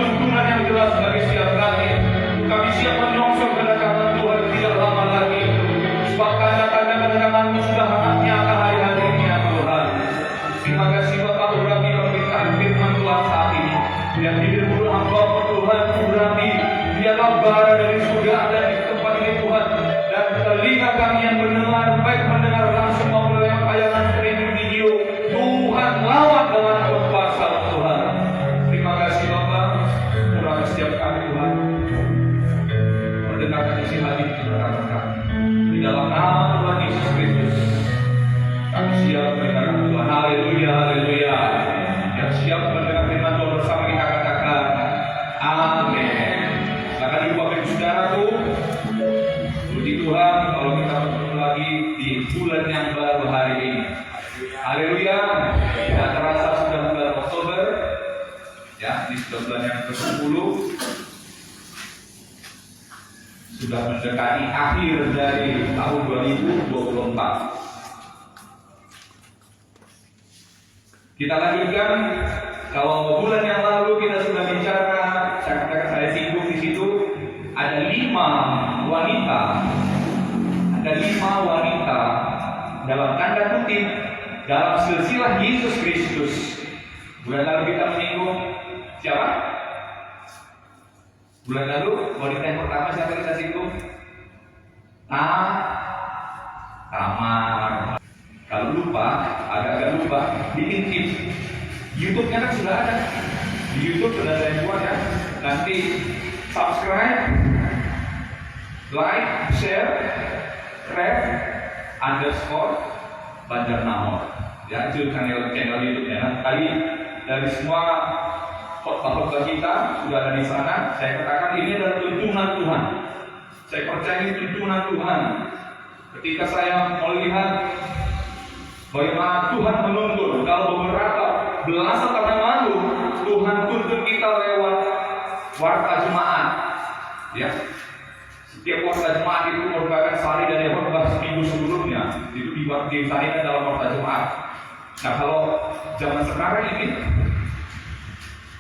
tuntunan yang jelas bagi setiap kami. Kami siap menyongsong kedatangan Tuhan tidak lama lagi. Sebab tanda-tanda kedatangan-Mu sudah nyata hari-hari ini ya Tuhan. Terima kasih Bapak urapi pemberitaan firman Tuhan saat ini. Yang bibir mulut hamba-Mu Tuhan urapi. Biarlah bara dari surga ada di tempat ini Tuhan. Dan telinga kami yang mendengar, baik mendengar langsung maupun lewat tayangan streaming video, Tuhan lawat dengan kuasa Tuhan. Terima kasih Bapak, urapi setiap kami Tuhan. Mendengarkan isi hati saudara kami. Di dalam nama Tuhan Yesus Kristus, kami siap mendengarkan Tuhan. Haleluya, haleluya. Yang siap mendengar firman Tuhan bersama kita katakan, amin. Silakan ibu bapak ibu saudaraku. Puji Tuhan kalau kita bertemu lagi di bulan yang baru hari ini. Haleluya. Tidak terasa sudah bulan Oktober. Ya, ini sudah bulan yang ke-10. Sudah mendekati akhir dari tahun 2024. Kita lanjutkan. Kalau bulan yang lalu kita sudah bicara, saya singgung di situ ada 5 wanita, dalam tanda kutip dalam silsilah Yesus Kristus. Bulan lalu kita menyinggung siapa? Bulan lalu wanita yang pertama siapa kita singgung? Tamar. Kalau lupa, agak-agak lupa, diintip. YouTube-nya kan sudah ada. Di YouTube sudah saya buat ya. Nanti subscribe, like, share, _Banjarnamor. Ya, itu channel YouTube-nya. Nanti dari semua khotbah kita sudah ada di sana. Saya katakan ini adalah tuntunan Tuhan. Saya percaya ini tuntunan Tuhan. Ketika saya melihat bagaimana Tuhan menuntun, kalau beberapa belasan tahun yang lalu Tuhan tuntun kita lewat warta jemaat. Ya, setiap warta jemaat itu merupakan sari dari khotbah seminggu sebelumnya. Itu disarikan dalam warta jemaat. Nah, kalau zaman sekarang ini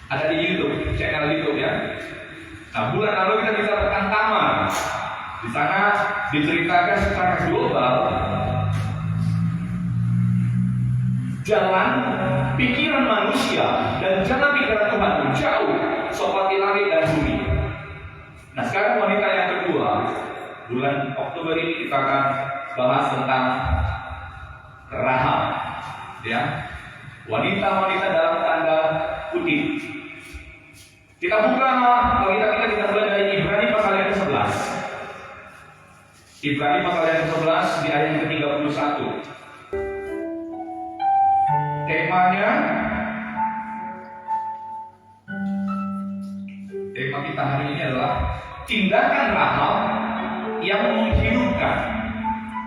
ada di YouTube, channel YouTube ya. Nah, bulan lalu kita bicara tentang Tamar. Di sana diceritakan secara global jalan pikiran manusia dan jalan pikiran Tuhan itu jauh seperti langit dan bumi. Nah, sekarang wanita yang kedua, bulan Oktober ini kita akan bahas tentang Rahab, ya, wanita-wanita dalam tanda kutip. Kita buka kita mulai dari Ibrani pasal yang ke-11. Ibrani pasal yang ke-11 di ayat yang ke-31. Tema kita hari ini adalah tindakan Rahab yang menghidupkan.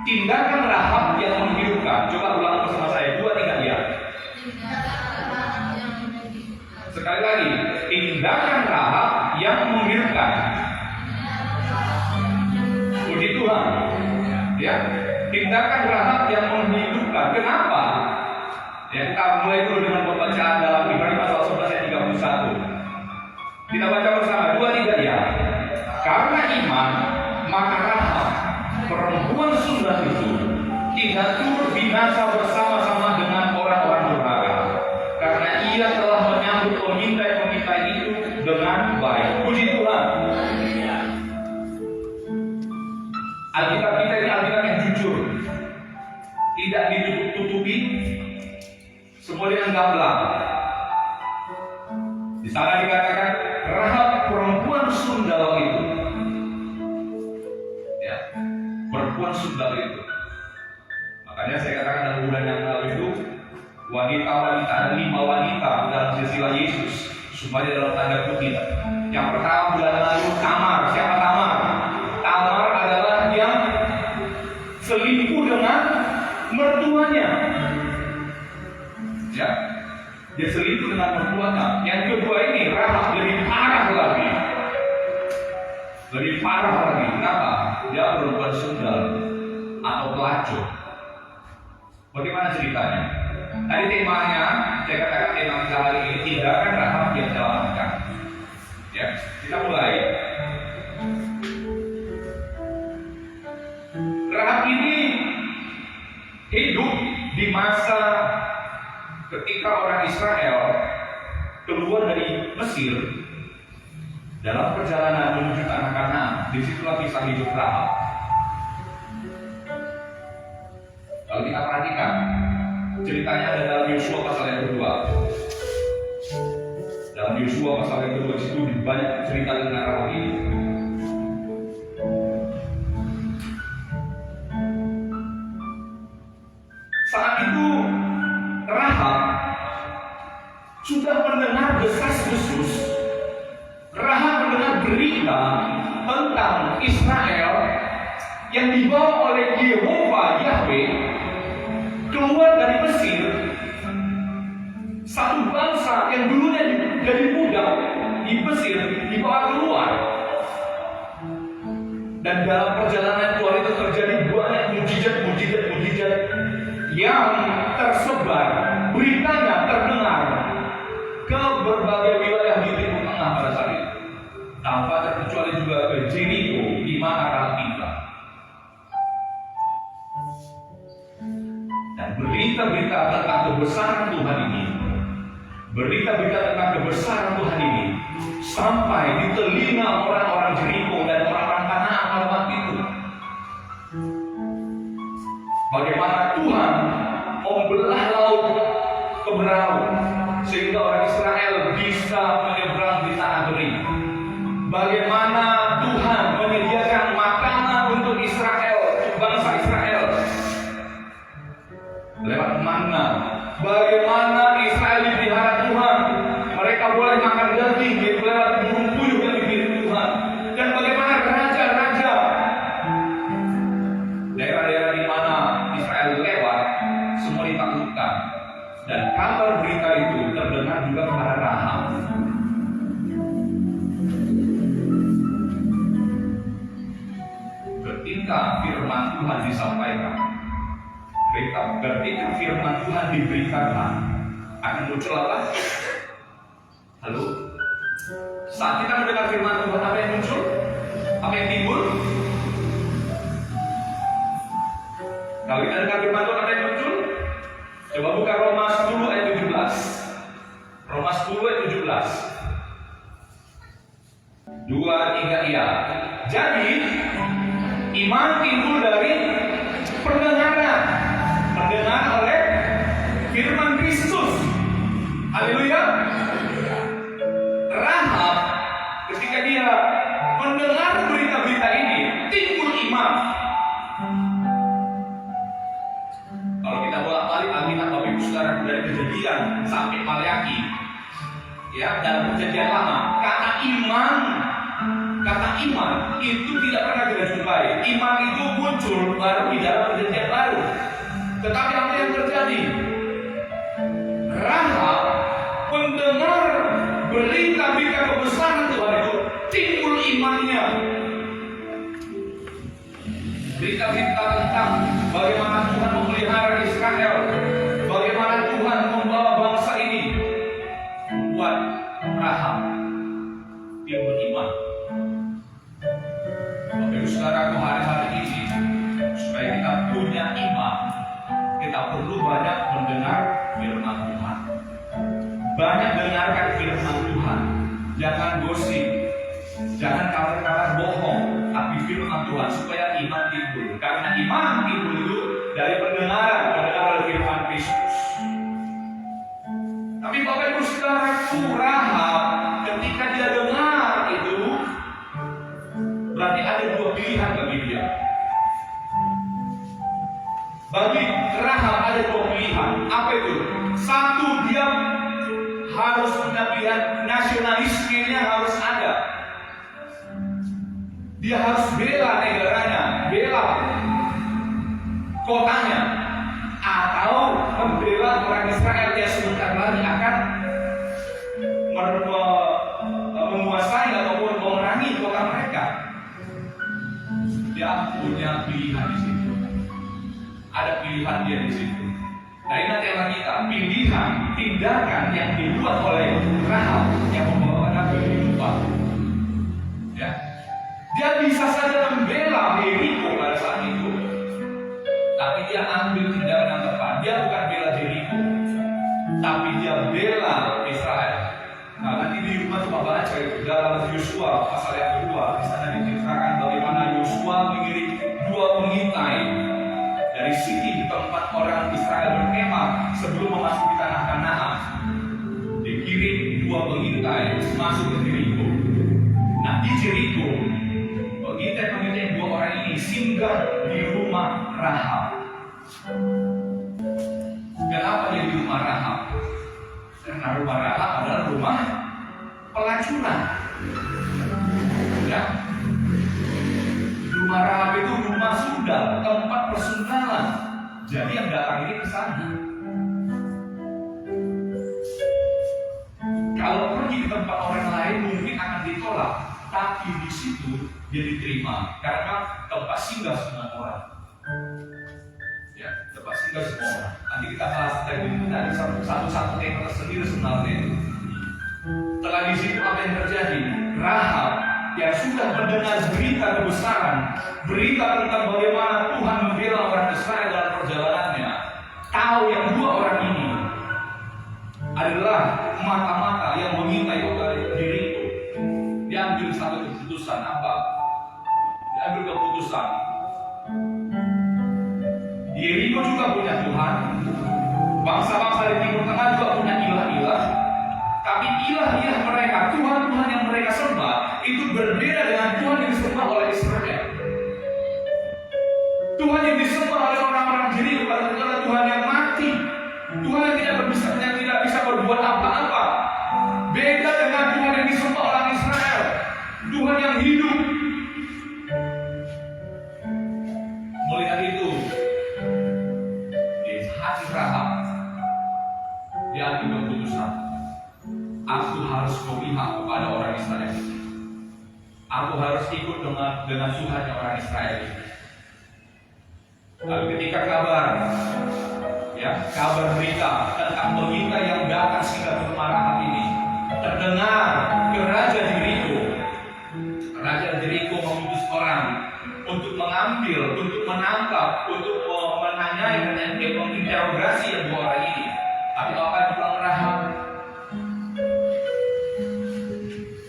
Tindakan Rahab yang menghidupkan. Coba ulang bersama saya 2, 3 ya. Sekali lagi, tindakan Rahab yang menghidupkan. Puji Tuhan. Ya, tindakan Rahab yang menghidupkan. Kenapa? Ya, kita mulai dulu dengan pembacaan dalam Ibrani pasal 11 ayat 31. Kita baca bersama 2, 3 ya. Karena iman, maka Rahab, perempuan sundal itu, tidak turut binasa bersama-sama dengan orang-orang durhaka. Karena ia telah menyambut pemintai-pemintai itu dengan baik. Puji Tuhan. Alkitab kita ini Alkitab yang jujur, tidak ditutup-tutupi, semua dengan gamblang. Di sana dikatakan Rahab perempuan sundal itu, ya, perempuan sundal itu. Makanya saya katakan dalam bulan yang lalu itu wanita-wanita, ada 5 wanita dalam silsilah Yesus, supaya dalam tanda kutip. Yang pertama bulan lalu Tamar. Siapa Tamar? Tamar adalah yang selingkuh dengan mertuanya. Ya, dia selingkuh dengan mertuanya. Yang kedua ini Rahab lebih parah lagi. Kenapa? Dia perempuan sundal atau pelacur. Bagaimana ceritanya? Tadi temanya, saya katakan tema kita hari ini tindakan Rahab yang menyelamatkan. Israel keluar dari Mesir dalam perjalanan menuju tanah Kanaan. Disitulah kisah hidup Rahab. Kalau kita perhatikan, ceritanya ada dalam Yosua pasal yang kedua. Dalam Yosua pasal yang kedua itu banyak cerita tentang Rahab ini. Saat itu Rahab sudah mendengar desas-desus. Rahab mendengar berita tentang Israel yang dibawa oleh Yehova Yahweh keluar dari Mesir, satu bangsa yang dulunya jadi budak di Mesir dibawa keluar. Dan dalam perjalanan keluar itu terjadi banyak mujizat yang tersebar, beritanya terdengar ke berbagai wilayah di Timur Tengah pada saat itu, tanpa terkecuali juga ke Jericho di mana Rahab tinggal. Dan berita-berita tentang kebesaran Tuhan ini, berita-berita tentang kebesaran Tuhan ini sampai di telinga orang-orang Jericho dan orang-orang Kanaan pada waktu itu. Bagaimana Tuhan membelah laut keberau sehingga orang Israel bisa menyeberang di tanah kering. Bagaimana Tuhan menyediakan makanan untuk Israel, bangsa Israel, lewat manna. Bagaimana Israel dipelihara Tuhan, mereka boleh makan daging lewat burung puyuh yang dikirim Tuhan. Dan bagaimana raja-raja daerah-daerah di mana Israel lewat semua ditaklukkan. Dan kabar berita itu terdengar juga kepada Rahab. Ketika firman Tuhan disampaikan, ketika firman Tuhan diberitakan, akan muncul apa? Halo? Saat kita mendengar firman Tuhan, apa yang muncul? Apa yang timbul? Kalau kita dengar firman Tuhan, apa yang muncul? Coba buka Roma 10 ayat 17. Roma 10 ayat 17. 2, 3, iya. Jadi iman timbul dari pendengaran. Mendengar oleh firman Kristus. Haleluya. Rahab ketika dia mendengar berita-berita ini, timbul iman. Kalau kita bolak-balik Alkitab Bapak Ibu Saudara dari Kejadian sampai Maleaki, ya, dalam Perjanjian Lama, kata iman itu tidak pernah kita jumpai. Iman itu muncul baru di dalam Perjanjian Baru. Tetapi apa yang terjadi? Rahab mendengar berita-berita kebesaran Tuhan itu, timbul imannya. Berita-berita tentang bagaimana Tuhan memelihara Israel, bagaimana Tuhan membawa bangsa ini, membuat Rahab timbul iman. Bapak Ibu Saudara, hari-hari ini supaya kita punya iman, kita perlu banyak mendengar firman Tuhan. Banyak dengarkan firman Tuhan. Jangan gosip, jangan kabar-kabar bohong, tapi firman Tuhan supaya iman timbul. Karena iman timbul itu dari pendengaran firman Kristus. Tapi Bapak Ibu Saudara, Rahab ketika dia dengar itu, berarti ada dua pilihan bagi dia. Bagi Rahab ada dua pilihan. Apa itu? Satu, dia harus punya pilihan, nasionalismenya harus ada. Dia harus bela negaranya, bela kotanya, atau membela orang Israel yang sebentar lagi akan menguasai ataupun memerangi kota mereka. Dia punya pilihan di situ. Ada pilihan dia di situ. Nah, ini tema kita, pilihan tindakan yang dibuat oleh Rahab yang membawa nabi kehidupan. Ya, dia bisa saja membela Jericho pada saat itu, tapi dia ambil tindakan yang tepat. Dia bukan bela Jericho, tapi dia bela mereka itu? Dalam Yosua pasal yang kedua, di sana diceritakan bagaimana Yosua mengirim 2 pengintai dari Sitim, tempat orang Israel berkemah sebelum memasuki tanah Kanaan. Dikirim 2 pengintai masuk ke Jeriko. Nah, di Jeriko, pengintai 2 orang ini singgah di rumah Rahab. Kenapa dia di rumah Rahab? Karena rumah Rahab adalah rumah pelacuran. Ya. Rumah Rahab itu rumah sundal, tempat persundalan. Jadi yang datang ini ke sana. Kalau pergi ke tempat orang lain mungkin akan ditolak, tapi di situ dia diterima karena tempat singgah semua orang. Ya, tempat singgah semua orang. Nanti kita bahas tadi ada satu tema tersendiri sebenarnya. Setelah di situ apa yang terjadi? Rahab yang sudah mendengar berita kebesaran, berita tentang bagaimana Tuhan membela orang Israel dalam perjalanannya, tahu yang 2 orang ini adalah mata-mata yang mengintai diriku. Dia ambil satu keputusan apa? Dia ambil keputusan. Yeriko juga punya Tuhan. Bangsa-bangsa di Timur Tengah juga punya ilah-ilah. Tapi ilah-ilah mereka, Tuhan-Tuhan yang mereka sembah, itu berbeda dengan Tuhan yang disembah oleh Israel. Tuhan yang disembah oleh orang-orang Jeriko adalah Tuhan yang mati, Tuhan yang tidak bisa berbuat apa-apa. Beda dengan Tuhan yang disembah orang Israel, Tuhan yang hidup. Melihat itu, di hati Rahab, dia ambil keputusan. Aku harus memihak kepada orang Israel. Aku harus ikut dengan Tuhan orang Israel. Lalu ketika kabar berita tentang pengintai yang datang singgah ke rumah Rahab ini terdengar ke Raja Jeriko. Raja Jeriko mengutus orang untuk mengambil, untuk menangkap, untuk menanyai dan menginterogasi yang 2 orang ini. Tapi apa yang bilang Rahab?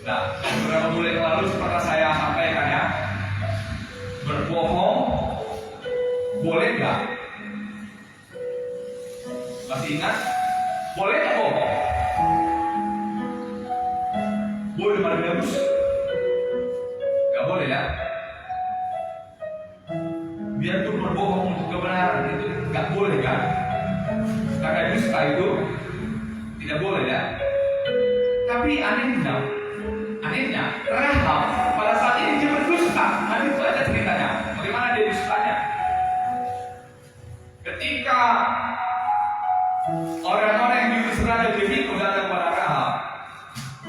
Nah, beberapa bulan yang lalu seperti saya sampaikan ya, berbohong boleh nggak? Masih ingat? Boleh nggak bohong? Boleh pada gabus? Nggak boleh ya? Biar tuh berbohong untuk kebenaran itu nggak boleh kan? Karena dusta itu tidak boleh ya. Tapi anehnya Rahab pada saat ini dia berdusta. Nanti itu aja ceritanya. Bagaimana dia dustanya? Ketika orang-orang yang diutus Raja Jeriko datang kepada Rahab,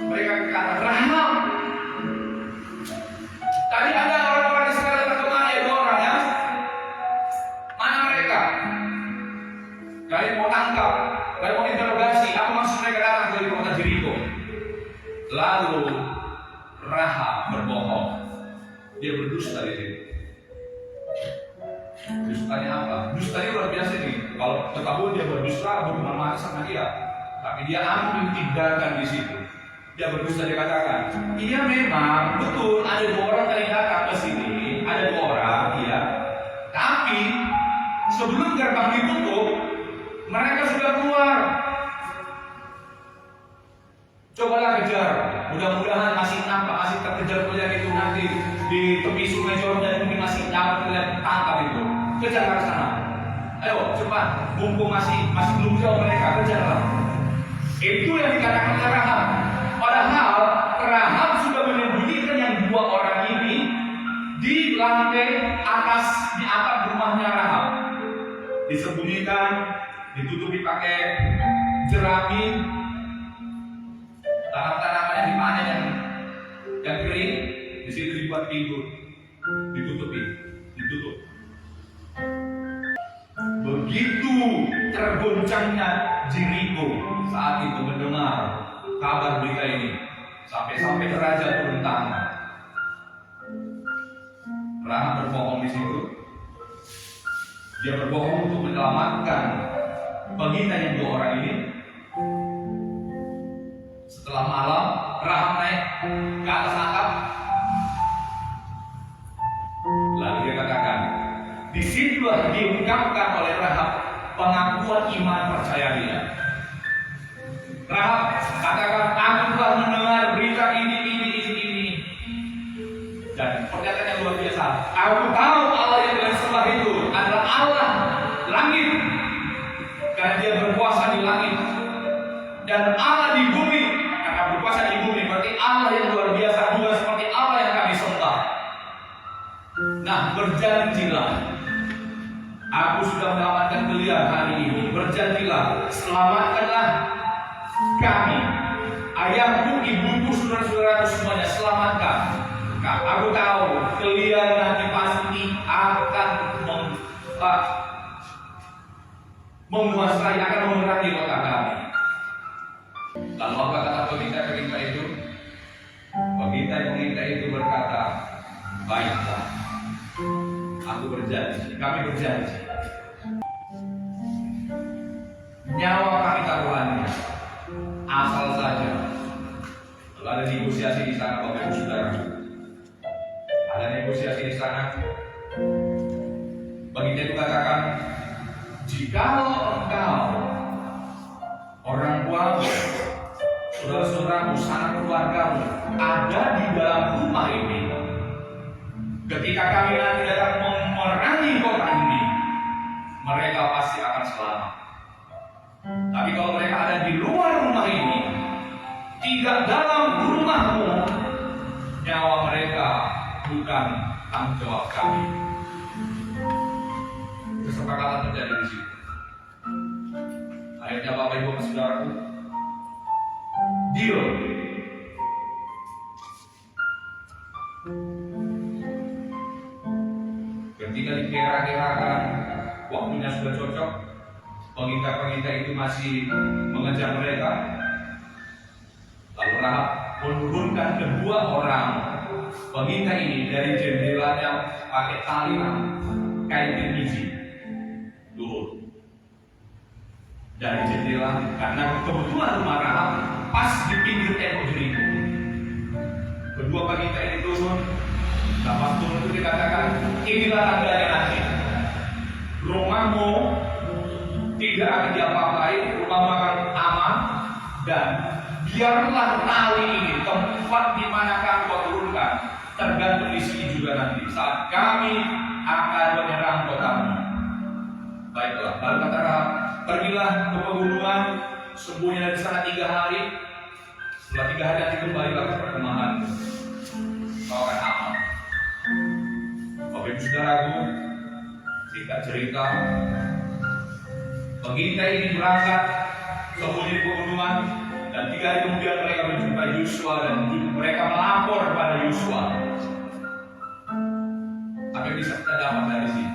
mereka kata, Rahab, tadi ada orang-orang Israel datang kemari, ya 2 orang ya. Mana mereka? Kalian mau tangkap, kalian mau interogasi, apa maksud mereka datang dari kota Jeriko? Lalu Rahab berbohong. Dia berdusta di sini. Dustanya apa? Dustanya luar biasa nih. Kalau ketahuan dia berdusta, bukan mati sama dia. Tapi dia ambil tindakan di situ. Dia berdusta, dia katakan, iya memang betul ada 2 orang tadi datang ke sini, ada 2 orang, iya. Tapi sebelum gerbang ditutup, mereka sudah keluar. Cobalah kejar, mudah-mudahan masih nampak, masih terkejar kalian itu nanti di tepi sungai Jordan mungkin masih dapat kalian tangkap itu. Kejar ke sana. Ayo cepat, mumpung masih belum jauh mereka, kejarlah. Itu yang dikatakan oleh Rahab. Padahal Rahab sudah menyembunyikan yang 2 orang ini di lantai atas, di atap rumahnya Rahab. Disembunyikan, ditutupi pakai jerami. Tanam-tanaman yang dipanen yang kering, di situ dibuat tidur, ditutup. Begitu tergoncangnya Jeriko saat itu mendengar kabar berita ini, sampai raja turun tangan. Rahab berbohong di situ. Dia berbohong untuk menyelamatkan pengintai yang 2 orang ini. Setelah malam, Rahab naik ke atas atap. Lalu dia katakan, disitulah diungkapkan oleh Rahab pengakuan iman percaya dia. Rahab katakan, aku telah mendengar berita ini. Dan pernyataan yang luar biasa, aku tahu Allah yang kalian sembah itu adalah Allah langit, karena dia berkuasa di langit, dan Allah di bumi, karena berkuasa di bumi, berarti Allah yang luar biasa juga seperti Allah yang kami sembah. Nah, berjanjilah, aku sudah menyelamatkan kalian hari ini. Berjanjilah, selamatkanlah kami, ayahku, ibuku, saudara-saudaraku semuanya, selamatkan. Aku tahu kalian nanti pasti akan menguasai, akan memerangi kota kami. Lalu apa kata peminta-peminta itu? Peminta-peminta itu berkata, baiklah, aku berjanji, kami berjanji, nyawa kami taruhannya, asal saja. Lalu ada negosiasi di sana, Bapak Ibu Saudara. Ada negosiasi di sana. Peminta itu katakan, jikalau engkau, orang tuamu, saudara-saudaramu, sanak keluargamu ada di dalam rumah ini, ketika kami nanti datang memerangi kota ini, mereka pasti akan selamat. Tapi kalau mereka ada di luar rumah ini, tidak dalam rumahmu, nyawa mereka bukan tanggung jawab kami. Kesepakatan terjadi di situ. Akhirnya Bapak Ibu Saudaraku, deal. Ketika dikira-kirakan waktunya sudah cocok, pengintai-pengintai itu masih mengejar mereka. Lalu Rahab menurunkan kedua orang pengintai ini dari jendelanya pakai tali kain biji, turun dari jendela, karena kebetulan rumah Rahab pas di pinggir tembok Jeriko. Kedua pengintai ini turun. Nah, pas turun itu dikatakan, inilah tandanya nanti rumahmu tidak akan diapa-apai, rumahmu akan aman, dan biarlah tali ini tempat di mana kami kau turunkan tergantung di sini juga nanti saat kami akan menyerang kotamu. Baiklah, lalu kata Rahab, pergilah ke pegunungan, sembunyi di sana 3 hari. Setelah 3 hari nanti kembalilah ke perkemahan, kau akan aman. Bapak Ibu Saudaraku, singkat cerita, pengintai ini berangkat sembunyi di pegunungan, dan 3 hari kemudian mereka berjumpa Yosua dan mereka melapor pada Yosua. Apa yang bisa kita dapat dari sini?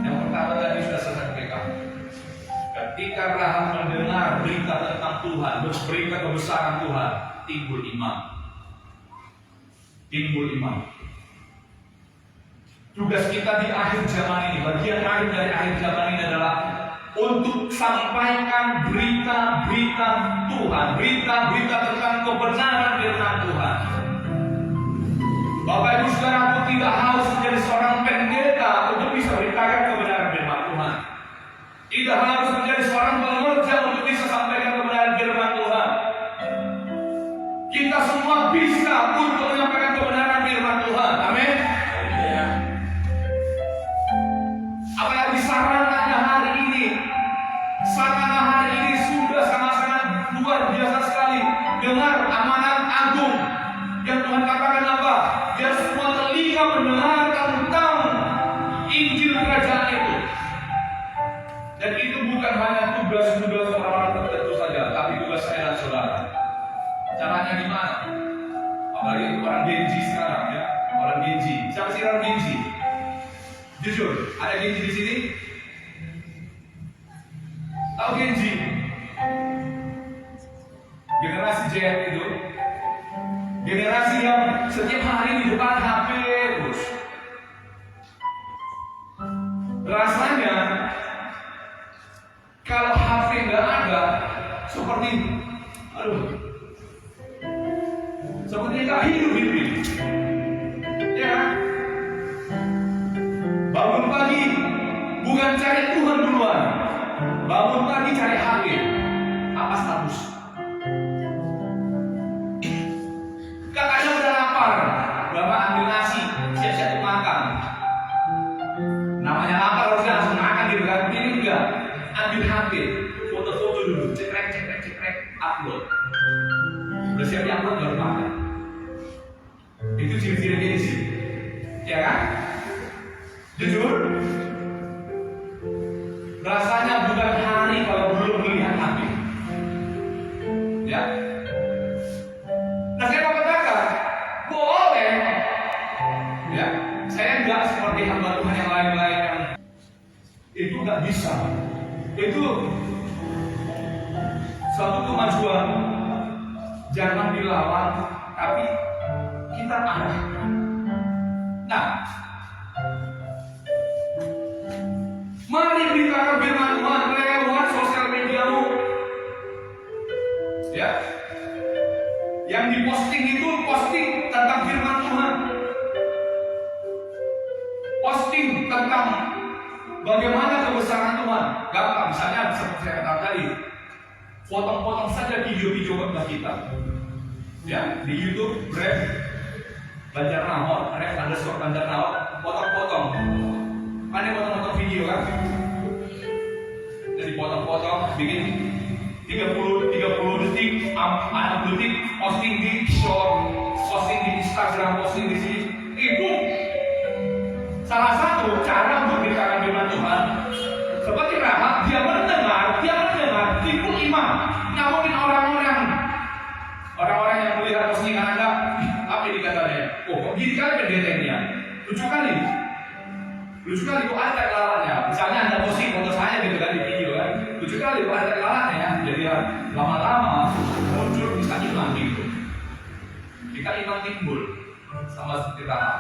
Yang pertama tadi sudah saya sampaikan. Ketika Rahab mendengar berita tentang Tuhan, berita kebesaran Tuhan, timbul iman. Timbul iman. Tugas kita di akhir zaman ini, bagian akhir dari akhir zaman ini adalah untuk sampaikan berita-berita Tuhan, berita-berita tentang kebenaran firman Tuhan. Bapak Ibu Saudaraku, tidak harus menjadi seorang pendeta untuk bisa beritakan kebenaran firman Tuhan. Tidak harus menjadi seorang pengerja untuk bisa sampaikan kebenaran firman Tuhan. Kita semua bisa untuk menyampaikan kebenaran firman Tuhan. Amin. Apalagi sarananya hari ini. Sarana hari ini sudah sangat-sangat luar biasa sekali. Dengar amanat agung yang Tuhan katakan apa? Biar semua telinga mendengar tentang Injil kerajaan itu. Dan itu bukan hanya tugas-tugas orang-orang tertentu saja, tapi tugas saya dan saudara. Caranya gimana? Apalagi orang Genji sekarang ya, orang Genji. Siapa sih orang Genji? Jujur, ada Genji di sini? Tahu Genji? Generasi Z itu, generasi yang setiap hari di depan HP terus. Rasanya kalau HP nggak ada, seperti, aduh, Sepertinya gak hidup ini. Ya. Bangun pagi bukan cari Tuhan duluan. Bangun pagi cari HP. Apa status? Kakaknya udah lapar. Bapak ambil nasi, siap-siap makan. Namanya lapar harusnya langsung makan gitu kan? Ini enggak. Ambil HP, foto-foto dulu, cekrek, upload. Udah siap di-upload baru makan. Itu ciri-ciri ini sih. Ya kan? Jujur, rasanya bukan hari kalau belum melihat HP. Ya. Nah, saya mau katakan, boleh. Ya, saya nggak seperti hamba Tuhan yang lain-lain yang itu nggak bisa. Itu suatu kemajuan, jangan dilawan, tapi kita arahkan. Nah, mari beritakan firman Tuhan lewat sosial mediamu. Ya, yang diposting itu posting tentang firman Tuhan, posting tentang bagaimana kebesaran Tuhan. Gampang, misalnya seperti saya katakan tadi, potong-potong saja video-video khotbah kita. Ya, di YouTube, Banjarnahor, Banjarnahor, potong-potong. Ada potong-potong video kan? Jadi potong-potong, bikin 30 detik, 60 detik, posting di short, posting di Instagram, posting di sini. Itu salah satu cara untuk beritakan firman Tuhan. Seperti Rahab, dia mendengar, timbul iman. Nah, mungkin orang-orang yang melihat postingan Anda, apa ini katanya? Oh, kok gini kali pendetanya? Lucu kali kok ada lawannya. Misalnya Anda posting foto saya gitu kan di video kan. Lucu kali kok ada lawannya ya. Jadi lama-lama muncul bisa iman gitu. Kita iman timbul sama seperti Rahab.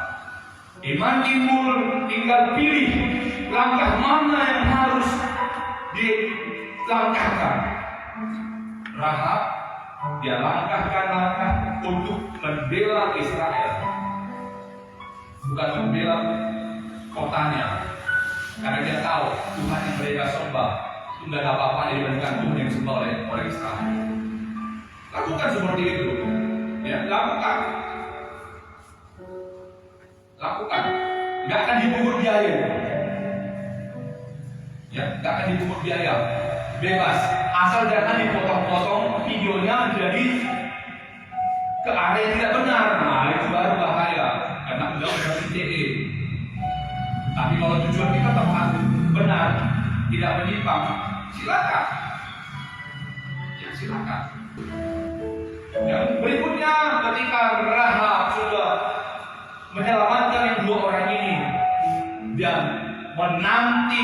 Iman timbul, tinggal pilih langkah mana yang harus dilangkahkan. Rahab dia langkahkan langkah untuk membela Israel, bukan membela kotanya, karena dia tahu Tuhan yang mereka sembah itu nggak ada apa-apa dibandingkan Tuhan yang disembah oleh Israel. Lakukan seperti itu, ya, lakukan, nggak akan dipungut biaya, ya, nggak akan dipungut biaya, bebas, asal jangan dipotong-potong videonya jadi ke area yang tidak benar. Nah, itu baru bahaya, karena udah ITE. Tapi kalau tujuan kita tepat, benar, tidak menyimpang, silakan. Ya, silakan. Yang berikutnya, ketika Rahab sudah menyelamatkan yang dua orang ini dan menanti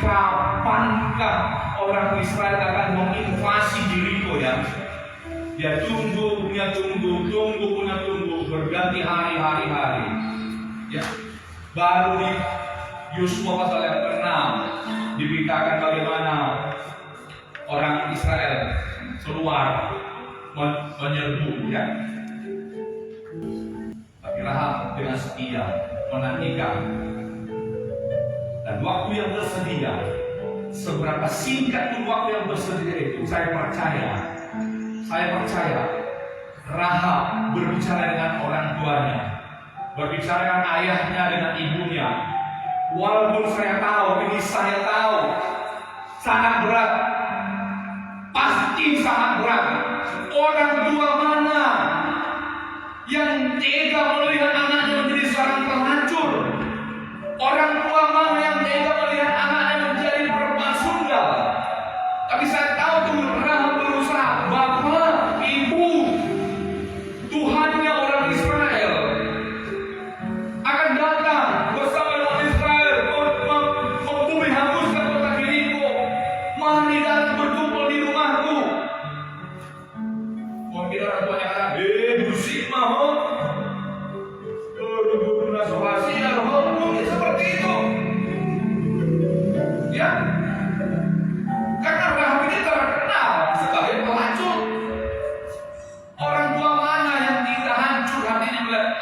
kapankah orang Israel akan menginvasi Yeriko, ya. Dia tunggu, berganti hari. Ya. Baru di Yosua pasal yang ke-6 diberitakan bagaimana orang Israel keluar menyerbu, ya. Tapi Rahab dengan setia menantikan. Dan waktu yang bersedia, seberapa singkat pun waktu yang bersedia itu, saya percaya Rahab berbicara dengan orang tuanya, berbicara dengan ayahnya, dengan ibunya. Walaupun saya tahu sangat berat, pasti sangat berat. Orang tua mana yang tega melihat anaknya menjadi seorang pelacur? Orang tua mana yang tega melihat anaknya menjadi perempuan sundal? Tapi saya tahu tuh Rahab berusaha. Bapak, ibu, Tuhannya orang Israel akan datang bersama orang Israel membumi hanguskan kota Yeriko. Mari datang berkumpul di rumahku. Mungkin orang tuanya kata, bersih mah.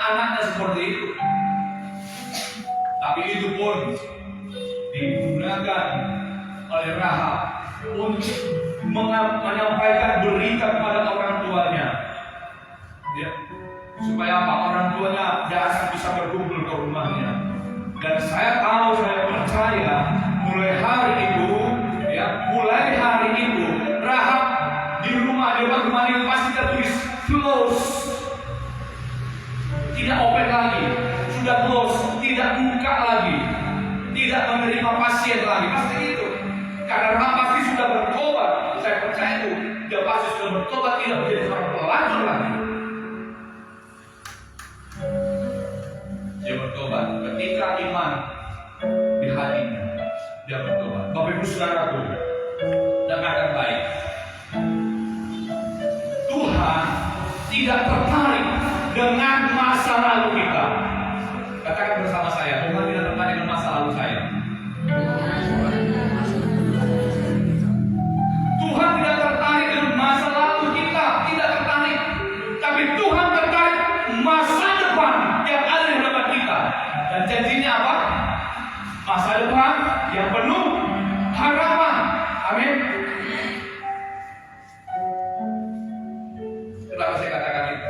anaknya seperti itu. Tapi itu pun digunakan oleh Rahab untuk menyampaikan berita kepada orang tuanya, ya, supaya apa? Orang tuanya jangan bisa berkumpul ke rumahnya. Dan saya tahu, saya percaya mulai hari itu, Rahab di rumah itu pasti tertulis close, tidak open lagi, sudah close, tidak buka lagi, tidak menerima pasien lagi, pasti itu. Karena Rahab pasti sudah bertobat, saya percaya itu, dia pasti sudah bertobat, tidak menjadi seorang pelacur lagi. Dia bertobat ketika iman di hatinya, dia bertobat. Bapak Ibu Saudaraku, dengarkan baik. Tuhan tidak tertarik dengan masa lalu kita. Katakan bersama saya, Tuhan tidak tertarik dengan masa lalu saya. Tuhan tidak tertarik dengan masa lalu kita, tidak tertarik. Tapi Tuhan tertarik masa depan yang ada di hadapan kita. Dan janjinya apa? Masa depan yang penuh harapan. Amin. Kenapa saya katakan itu?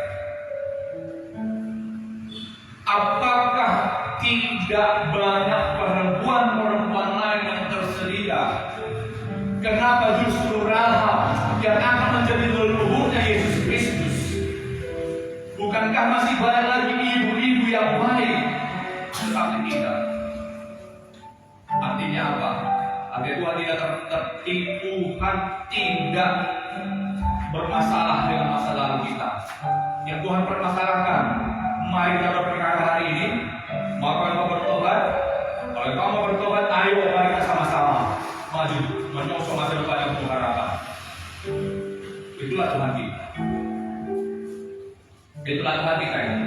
Apakah tidak banyak perempuan-perempuan lain yang tersedia? Kenapa justru Rahab yang akan menjadi leluhurnya Yesus Kristus? Bukankah masih banyak lagi ibu-ibu yang baik? Tetapi tidak. Artinya apa? Artinya Tuhan tidak bermasalah dengan masa lalu kita. Yang Tuhan permasalahkan, mari kita berperkara hari ini. Mau kau bertobat? Kalau kau mau bertobat, ayo mari kita sama-sama maju menyongsong masa depan yang penuh harapan. Itulah Tuhan kita. Itulah Tuhan kita ini.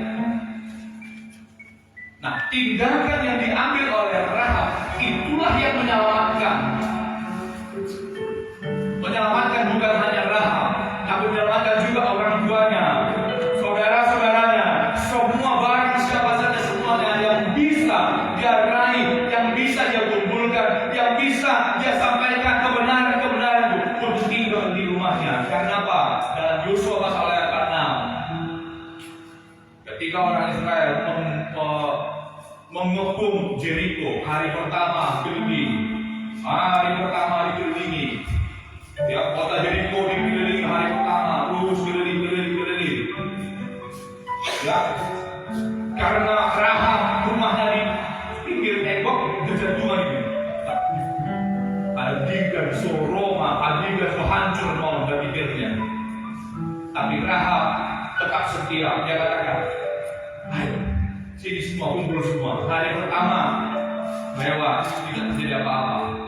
Nah, tindakan yang diambil oleh Rahab itulah yang menyelamatkan. Menyelamatkan bukan hanya Rahab, tapi menyelamatkan juga orang tuanya, saudara-saudaranya, semua barang siapa saja semuanya yang bisa dia raih, yang bisa dia kumpulkan, yang bisa dia sampaikan kebenaran-kebenaran itu untuk tinggal di rumahnya. Karena apa? Dalam Yosua pasal 6, ketika orang Israel mengepung Jericho, hari pertama dikelilingi. Ya, kota Jericho dikelilingi hari pertama, terus keliling. Ya, karena Rahab rumahnya di pinggir tembok, berjatuhan ini. Adigan Soroma, adigan hancur mau dari pikirnya. Tapi Rahab tetap setia. Dia katakan, ayo, sini semua kumpul semua. Hari pertama lewat, tidak terjadi apa-apa.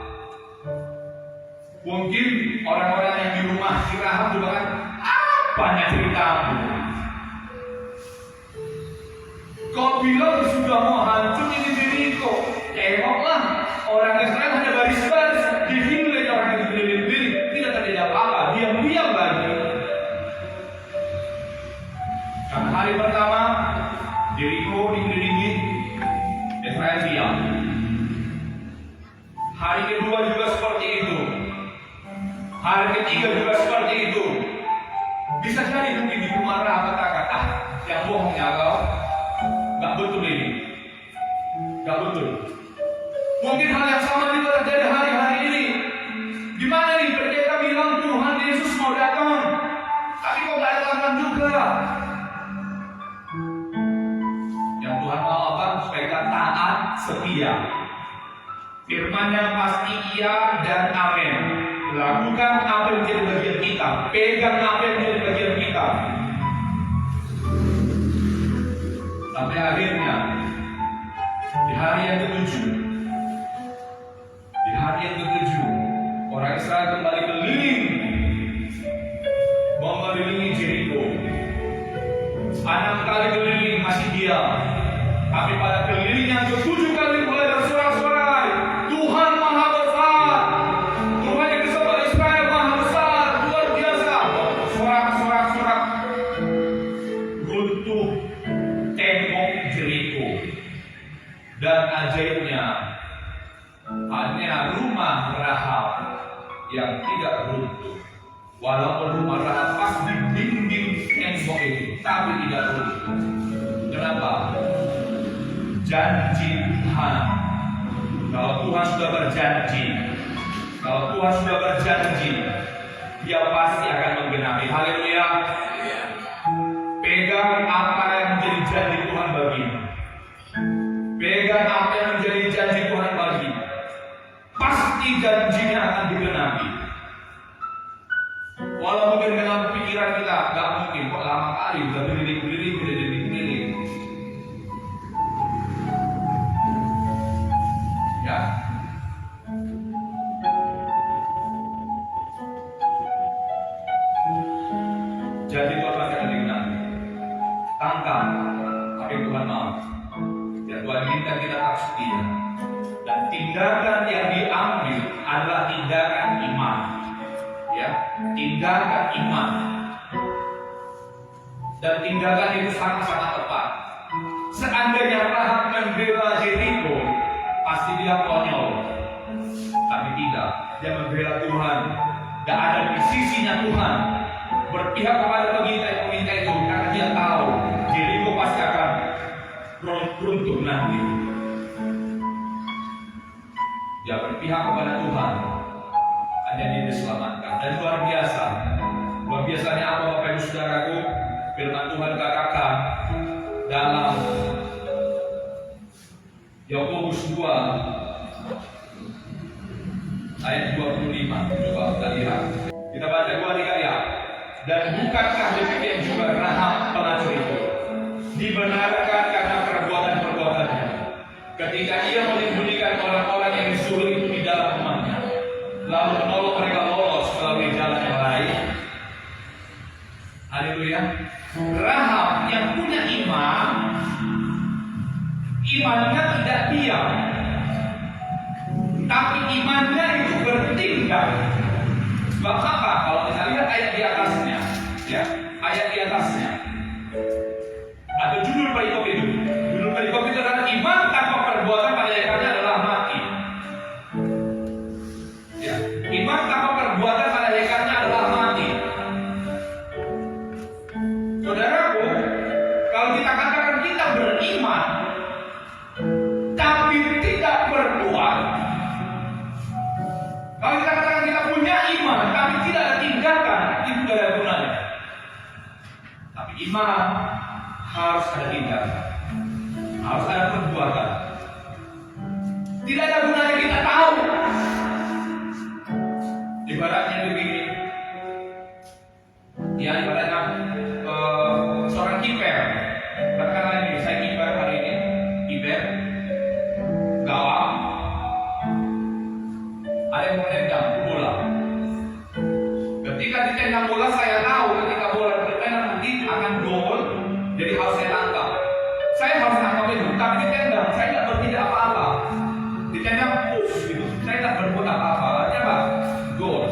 Mungkin orang-orang yang di rumah si Rahab juga kan banyak ceritamu. Kau bilang sudah mau hancur ini Jericho. Tengoklah, orang Israel hanya baris-baris di village, orang yang dikeliling-keliling, tidak terjadi apa-apa. Diam-diam lagi. Karena hari pertama Jericho dikelilingi, Israel diam. Hari kedua juga seperti itu. Hari ketiga juga seperti itu. Bisa jadi mungkin di rumah Rahab kata-kata, yang bohongnya kau, gak betul ini, gak betul. Mungkin hal yang sama juga terjadi hari-hari ini. Gimana nih? Pendeta bilang Tuhan Yesus mau datang, tapi kok gak datang juga. Yang Tuhan mau apa? Supaya kita taat, setia. Firman-Nya pasti iya dan amin. Lakukan apa yang menjadi bagian kita, pegang apa yang menjadi bagian kita. Sampai akhirnya di hari yang ketujuh, orang Israel kembali mengelilingi Jericho. 6 kali keliling masih diam. Tapi pada keliling yang ke-7 kali mulai bersorak-sorai, Tuhan Maha Besar. Tuhan yang disebut Israel Maha Besar, luar biasa. Sorak-sorak runtuh tembok Dan ajaibnya, hanya rumah Rahab yang tidak runtuh. Walaupun rumah Rahab pas di dinding tembok itu, tapi tidak runtuh. Kenapa? Janji Tuhan. Kalau Tuhan sudah berjanji, Dia pasti akan menggenapi. Haleluya. Pegang apa yang menjadi janji Tuhan bagimu. Pegang apa yang menjadi janji Tuhan bagimu. Pasti janjinya akan digenapi. Walau mungkin dalam pikiran kita gak mungkin, kok lama kali udah berdiri. Ya. Janji Tuhan akan digenapi. Tangkap apa yang Tuhan mau. Ya, Tuhan minta kita harus setia. Dan tindakan yang diambil adalah tindakan iman. Ya, tindakan iman. Dan tindakan itu sangat-sangat tepat. Seandainya Rahab membela Yeriko, pasti dia konyol. Tapi tidak, dia membela Tuhan. Dan ada di sisinya Tuhan. Berpihak kepada peminta itu karena dia tahu Yeriko pasti akan runtuh nanti. Dia berpihak kepada Tuhan, hanya dia diselamatkan. Dan luar biasanya apa Bapak Ibu Saudaraku? Firman Tuhan katakan dalam Yakobus 2 ayat 25. Coba kita lihat. Kita baca 2-3 ya. Dan bukankah demikian juga Rahab pelacur itu dibenarkan karena perbuatan-perbuatannya ketika ia menyembunyikan orang-orang yang disuruh itu di dalam rumahnya, lalu menolong mereka lolos melalui jalan yang lain. Haleluya. Rahab yang punya iman, imannya tidak diam, tapi imannya itu bertindak. Sebab apa? Kalau kita lihat ayat di atasnya, ya, ayat di atasnya ada judul perikop itu. Judul perikop itu adalah iman tanpa perbuatan pada hakikatnya adalah mati. Ya, iman tanpa perbuatan pada hakikatnya adalah mati. Saudaraku, kalau kita katakan kita beriman tapi tidak berbuat, kalau kita katakan kita punya iman tapi tidak ada tindakan, itu tidak ada gunanya. Tapi iman harus ada tindakan, harus ada perbuatan. Tidak ada gunanya kita tahu. Ibaratnya begini, ya ibaratnya seorang kiper. Katakanlah ini, saya kiper hari ini, kiper, gawang, ada yang menendang bola. Ketika ditendang bola, saya tahu ketika bola bertendang nanti akan gol, jadi harus saya tangkap. Saya harus tangkap itu, tapi ditendang, saya tidak bertindak apa-apa. Ditendang push gitu, saya tidak berbuat apa-apa. Artinya apa? Gol.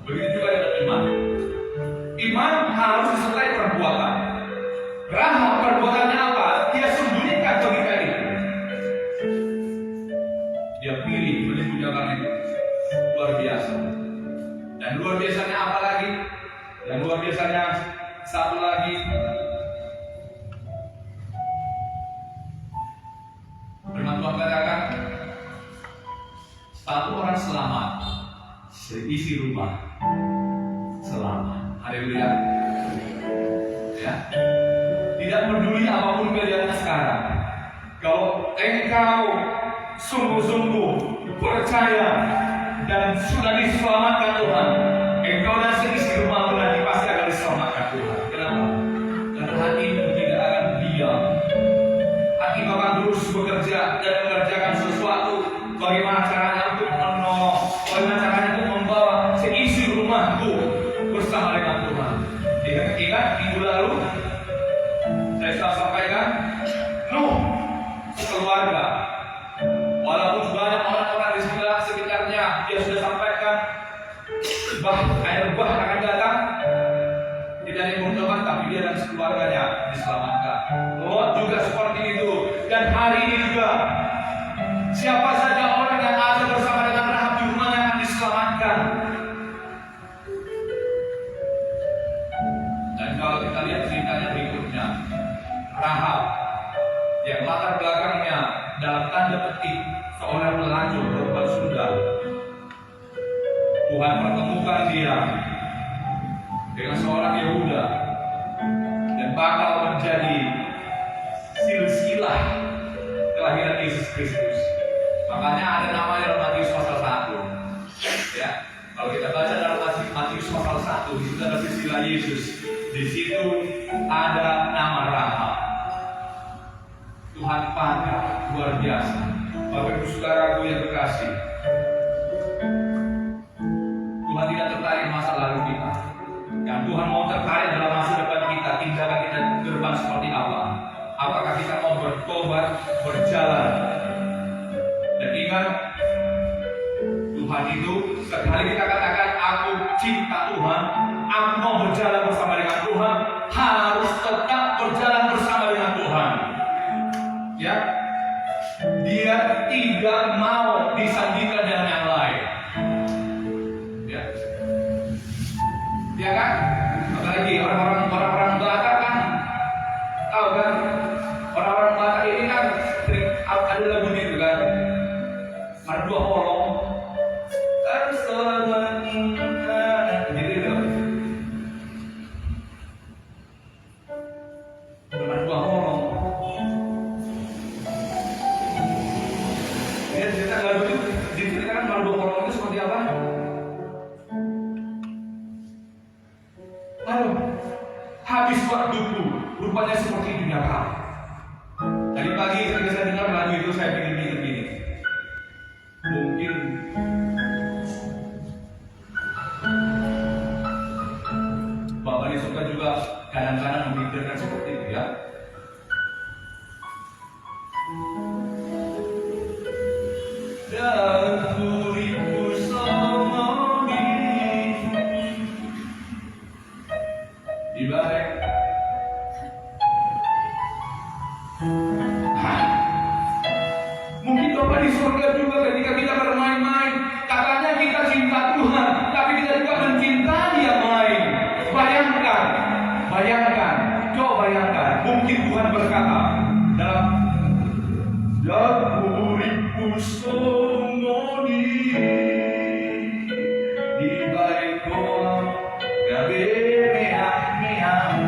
Begitu juga dengan iman. Iman harus disertai perbuatan. Rahab perbuatannya apa? Dia sembunyikan berita itu. Dia pilih menyembunyikan itu. Luar biasa. Dan luar biasanya apa lagi? Dan luar biasanya satu lagi. Firman Tuhan katakan, satu orang selamat, seisi rumah selamat. Haleluya. Ya. Tidak peduli apapun keadaannya sekarang. Kalau engkau sungguh-sungguh percaya dan sudah diselamatkan Tuhan, engkau dan seisi rumah nanti pasti akan diselamatkan Tuhan. Kenapa? Karena hatimu tidak akan diam. Hati akan terus bekerja dan mengerjakan sesuatu. Bagaimana caranya untuk menolong, bagaimana caranya untuk membawa seisi rumahku bersama dengan Tuhan. Ingat minggu lalu saya sudah sampaikan, Nuh sekeluarga, walaupun banyak orang-orang di sekitarnya, dia sudah sampaikan air bah akan datang, tidak ada yang menguntungkan, tapi dia dan sekeluarganya diselamatkan. Lot juga seperti itu, dan hari ini juga Siapa saja orang yang ada bersama dengan Rahab di rumahnya akan diselamatkan. Dan kalau kita lihat ceritanya berikutnya, Rahab yang latar belakangnya dalam tanda petik seorang pelacur perempuan Sunda, Tuhan pertemukan dia dengan seorang Yehuda dan bakal menjadi silsilah kelahiran Yesus Kristus. Makanya ada namanya dalam Matius pasal 1. Ya, kalau kita baca dalam Matius pasal 1, di situ ada silsilah Yesus. Di situ ada nama Rahab. Tuhan pakai luar biasa. Bapak Ibu Saudaraku yang terkasih, Tuhan tidak tertarik masa lalu kita. Yang Tuhan mau tertarik dalam masa depan kita, tindakan kita ke depan seperti apa? Apakah kita mau bertobat, berjalan? Dan ingat, Tuhan itu sekali kita katakan aku cinta Tuhan, aku mau berjalan bersama dengan Tuhan, harus tetap berjalan bersama dengan Tuhan. Ya, dia tidak mau disandingkan dengan yang lain. Ya, ya kan? Apalagi orang-orang belakang kan, tahu kan? Orang-orang belakang ini kan ada lagu itu kan, ada dua holong, gitu. Ada dua holong. Dia cerita lagu itu diceritakan kalau dua holong itu seperti apa? Aduh, habis waktuku, rupanya seperti dunia kalah. Tadi pagi ketika saya dengar lagu itu saya pikir gini, mungkin Bapak di surga juga kadang-kadang memikirkan seperti itu ya. Dan kuriku sama di balik. Mungkin Bapak di surga juga ketika kita bermain-main, katanya kita cinta Tuhan, tapi kita juga mencintai yang lain. Bayangkan, coba bayangkan. Mungkin Tuhan berkata dalam kuriku sembunyi di balik kolam gabe meang.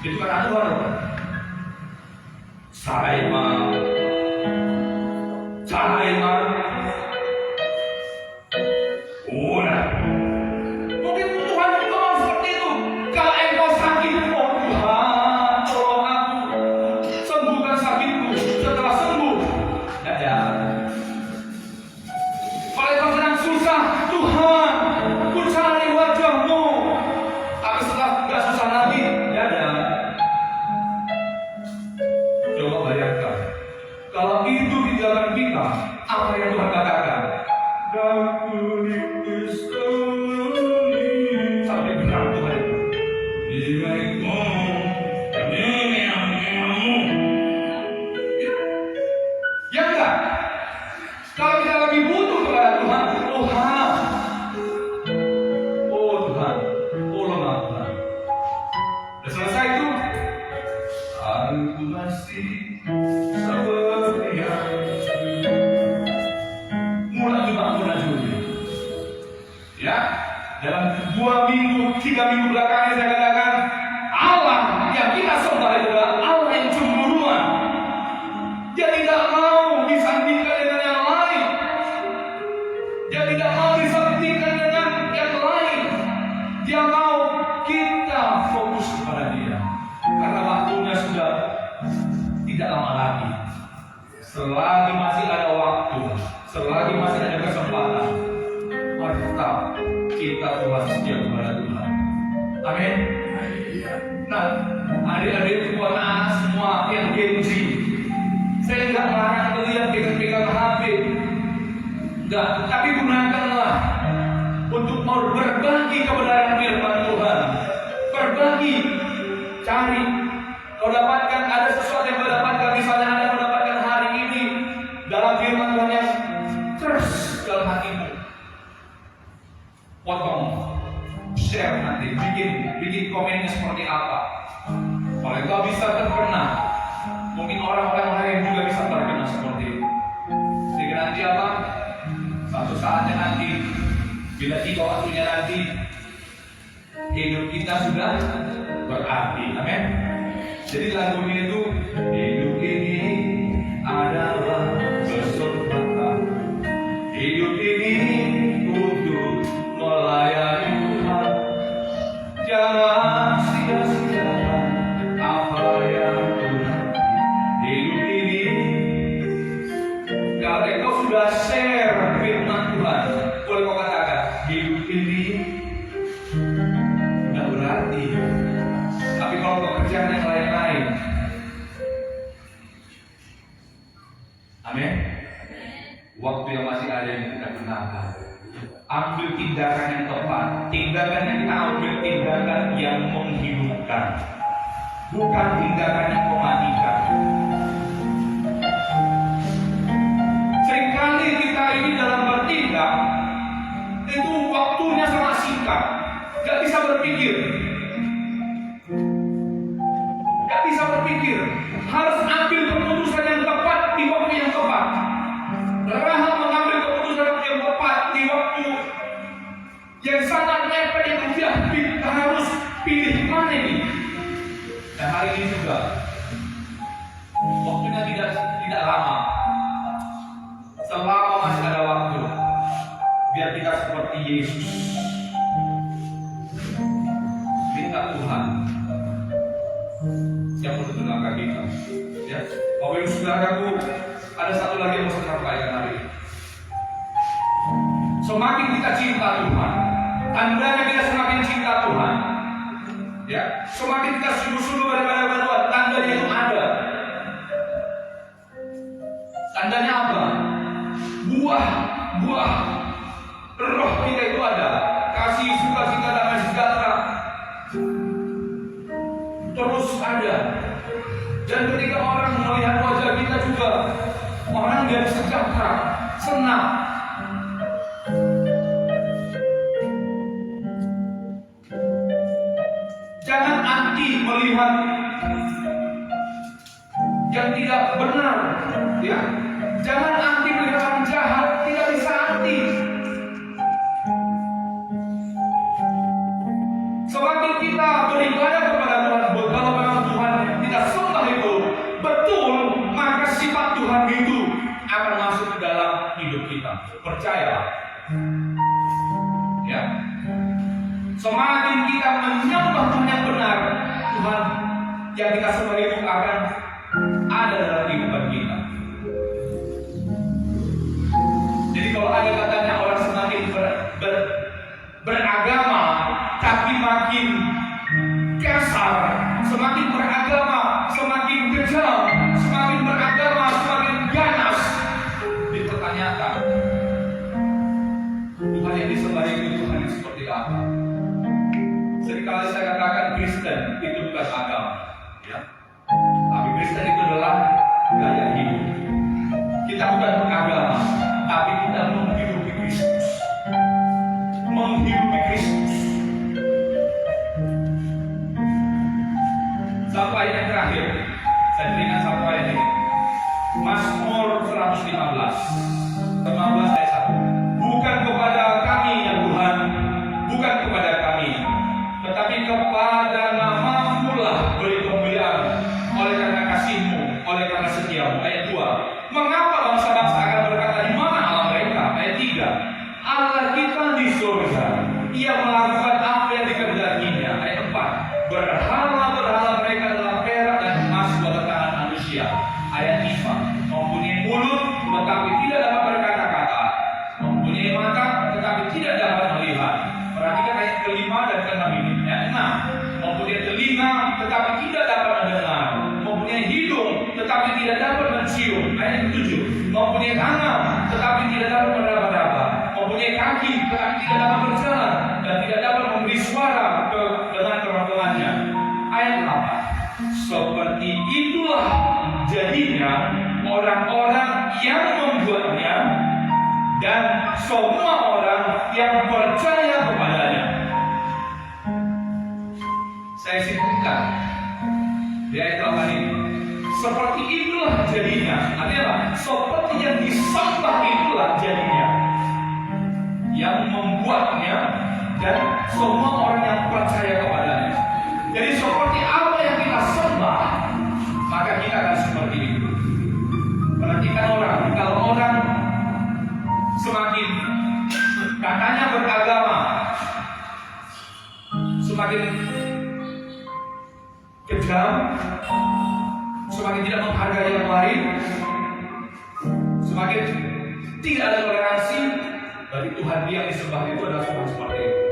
Itu kan Tuhan. Saima. Mungkin Tuhan juga mau seperti itu. Kalau engkau sakit, oh Tuhan, tolong aku, sembuhkan sakitku. Setelah sembuh, dada. Kalau engkau sedang susah, Tuhan, ku cari wajah-Mu. Tapi setelah tidak susah lagi, dada. Coba bayangkan, kalau itu di dalam kita, apa yang Tuhan katakan? Sampai benar Tuhan. Ya enggak? Kalau kita lagi butuh kepada Tuhan, Tuhan, oh Tuhan, tolonglah Tuhan. Sudah selesai itu, aku masih seperti yang mulai Juli. Ya, dalam 2 minggu, 3 minggu belakangnya saya katakan, Allah yang kita sembah adalah Allah yang cemburuan. Dia tidak mau disandingkan dengan yang lain. Dia tidak mau disandingkan dengan yang lain. Dia mau kita fokus kepada Dia. Karena waktunya sudah tidak lama lagi. Selagi masih ada waktu, selagi masih ada kesempatan, mari tetap kita Tuhan setia kepada Tuhan. Amin. Nah, adik-adik semua, anak semua yang Gen Z, saya nggak melarang kalian pegang-pegang HP, nggak, tapi gunakanlah untuk mau berbagi kebenaran firman Tuhan. Berbagi, cari. Kau dapatkan ada sesuatu yang kau dapatkan, misalnya Anda mendapatkan hari ini dalam nanti bikin komennya seperti apa. Kalau itu bisa terkena, mungkin orang-orang lain juga bisa terkena seperti itu. Jadi nanti apa? Satu saatnya nanti, bila tiba waktunya nanti, hidup kita sudah berarti. Amin. Jadi lagu ini itu, hidup ini adalah kesempatan. Hidup ini untuk melayani Tuhan. Jangan sia-siakan apa yang Tuhan. Hidup ini, kalau engkau sudah share firman Tuhan, boleh kau katakan, hidup ini tidak berarti. Tapi kalau pekerjaan yang lain-lain, amin. Waktu yang masih ada yang kita gunakan, ambil tindakan yang tepat. Tindakan yang kita ambil, tindakan yang menghidupkan, bukan tindakan yang mematikan. Seringkali kita ini dalam bertindak itu waktunya sangat singkat, gak bisa berpikir, harus ambil keputusan yang tepat di waktu yang tepat. Rahel mengambil keputusan yang tepat di waktu yang sangat mepet, yang kita harus pilih mana ini. Dan hari ini juga waktunya tidak lama. Selama masih ada waktu, biar kita seperti Yesus, minta Tuhan yang menuntun langkah kita. Ya, Bapak Ibu Saudaraku, ada satu lagi yang mau saya sampaikan hari ini. Semakin kita cinta Tuhan, tandanya kita semakin cinta Tuhan. Ya, semakin kita sungguh-sungguh beribadah kepada Tuhan, tandanya itu ada. Tandanya apa? Buah roh kita itu ada. Kasih, sukacita, damai sejahtera terus ada. Dan ketika orang melihat wajah kita juga, orang yang sejahtera, senang. Jangan anti melihat yang tidak benar, ya. Jangan anti melihat orang jahat, tidak bisa anti. Semakin kita beribadah kepada Tuhan, kalau memang Tuhan kita sembah itu betul, maka sifat Tuhan itu akan masuk ke dalam hidup kita. Percayalah, ya. Semakin kita menyembah Tuhan yang benar, Tuhan yang kita sembah itu akan ada dalam kehidupan kita. Jadi kalau ada katanya orang semakin beragama, tapi makin kasar, semakin beragama, semakin kejam, semakin beragama, semakin ganas, dipertanyakan, Tuhan yang disembah itu Tuhan yang seperti apa? Seringkali saya katakan Kristen itu bukan agama, ya. Tapi Kristen itu adalah gaya hidup. Kita bukan beragama, tapi kita menghidupi Kristus. Menghidupi Kristus. Sampai yang terakhir, saya berikan satu ayat ini. Mazmur 115 ayat 1. Bukan kepada kami ya Tuhan, bukan kepada kami, tetapi kepada nama-Mu lah beri kemuliaan, oleh karena kasih-Mu, oleh karena setia-Mu. Ayat 2. Mengapa bangsa-bangsa akan berkata, di mana Allah mereka? Ayat 3. Allah kita di surga, Ia melakukan apa yang dikehendakinya. Ayat 4. Berhala mereka adalah perak dan emas buatan tangan manusia. Ayat 5. Mempunyai mulut tetapi tidak dapat berkata-kata, mempunyai mata tetapi tidak dapat melihat. Perhatikan ayat kelima dan keenam ini. Ayat 6. Mempunyai telinga tetapi tidak dapat mendengar, mempunyai hidung tetapi tidak dapat mencium. Ayat 7. Mempunyai tangan tetapi tidak dapat meraba-raba, mempunyai kaki tetapi tidak dapat berjalan, dan tidak dapat memberi suara dengan kerongkongannya. Ayat 8. Seperti itulah jadinya orang-orang yang membuatnya dan semua orang yang percaya kepadanya. saya simpulkan di ayat 8 ini. Seperti itulah jadinya. Artinya apa? Seperti yang disembah itulah jadinya, yang membuatnya dan semua orang yang percaya kepadanya. Jadi seperti apa yang kita sembah, maka kita akan seperti itu. Perhatikan orang, kalau orang semakin katanya beragama, semakin kejam, semakin tidak menghargai yang lain, semakin tidak ada toleransi, bagi Tuhan dia yang disembah itu adalah seperti itu.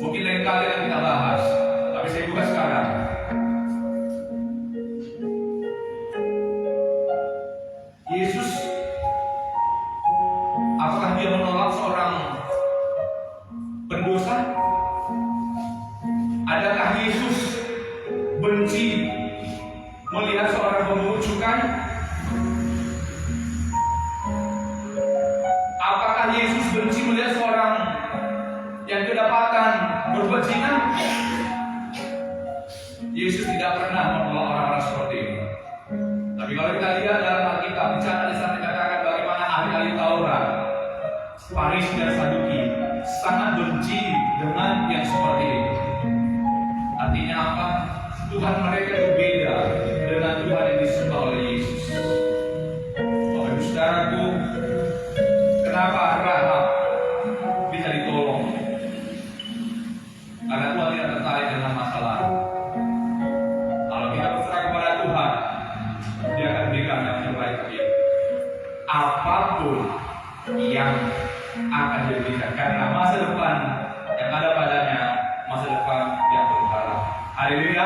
Mungkin lain kali akan kita bahas, tapi saya buka sekarang. Yesus, apakah dia menolak seorang pendosa? Adakah Yesus benci melihat seorang pemungut cukai? Apakah Yesus benci melihat seorang yang kedapatan berbuat zina? Yesus tidak pernah menolak orang-orang seperti ini. Tapi kalau kita lihat dalam Alkitab, bicara di sana dikatakan bagaimana ahli-ahli Taurat, Farisi dan Saduki sangat benci dengan yang seperti itu. Artinya apa? Tuhan mereka berbeda dengan Tuhan yang disembah oleh Yesus. Bapak Ibu Saudaraku, kenapa Rahab bisa ditolong? Karena Tuhan tidak tertarik dengan masalah. Kalau kita berserah kepada Tuhan, Dia akan berikan yang terbaik bagi kita. Apapun yang akan diberikan, karena masa depan yang ada padanya masa depan yang berharap. Haleluya.